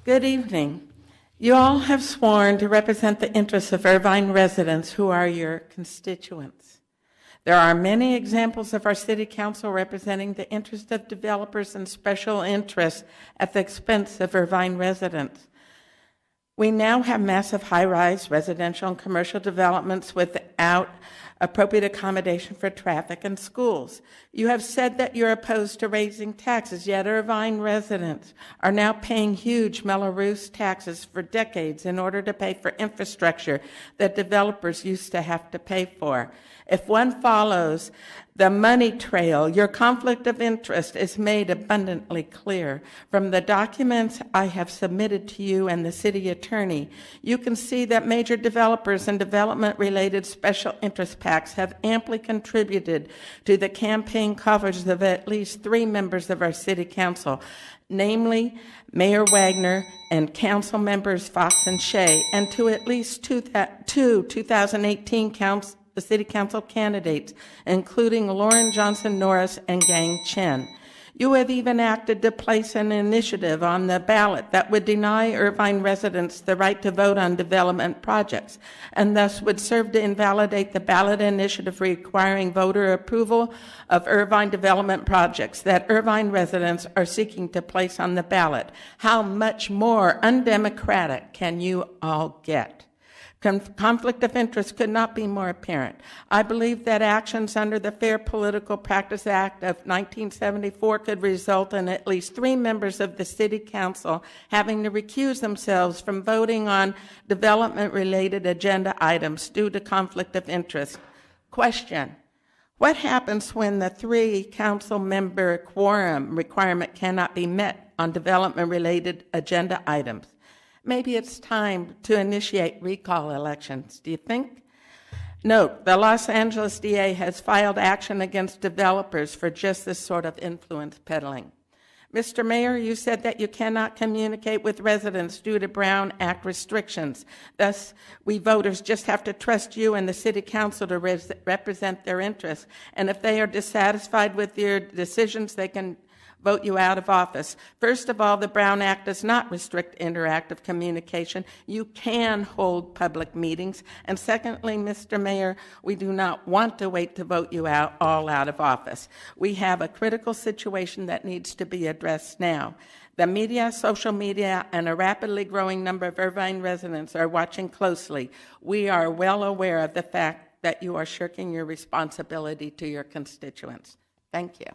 Good evening. You all have sworn to represent the interests of Irvine residents who are your constituents. There are many examples of our City Council representing the interests of developers and special interests at the expense of Irvine residents. We now have massive high-rise residential and commercial developments without appropriate accommodation for traffic and schools. You have said that you're opposed to raising taxes, yet Irvine residents are now paying huge Melrose taxes for decades in order to pay for infrastructure that developers used to have to pay for. If one follows the money trail, your conflict of interest is made abundantly clear. From the documents I have submitted to you and the city attorney, you can see that major developers and development-related special interest PACs have amply contributed to the campaign coverage of at least 3 members of our city council, namely Mayor Wagner and council members Fox and Shea, and to at least two 2018 the City Council candidates, including Lauren Johnson Norris and Gang Chen. You have even acted to place an initiative on the ballot that would deny Irvine residents the right to vote on development projects, and thus would serve to invalidate the ballot initiative requiring voter approval of Irvine development projects that Irvine residents are seeking to place on the ballot. How much more undemocratic can you all get? Conflict of interest could not be more apparent. I believe that actions under the Fair Political Practice Act of 1974 could result in at least 3 members of the City Council having to recuse themselves from voting on development-related agenda items due to conflict of interest. Question: what happens when the 3 council member quorum requirement cannot be met on development-related agenda items? Maybe it's time to initiate recall elections, do you think? Note, the Los Angeles DA has filed action against developers for just this sort of influence peddling. Mr. Mayor, you said that you cannot communicate with residents due to Brown Act restrictions. Thus, we voters just have to trust you and the City Council to represent their interests. And if they are dissatisfied with your decisions, they can vote you out of office. First of all, the Brown Act does not restrict interactive communication. You can hold public meetings. And secondly, Mr. Mayor, we do not want to wait to vote you all out of office. We have a critical situation that needs to be addressed now. The media, social media, and a rapidly growing number of Irvine residents are watching closely. We are well aware of the fact that you are shirking your responsibility to your constituents. Thank you.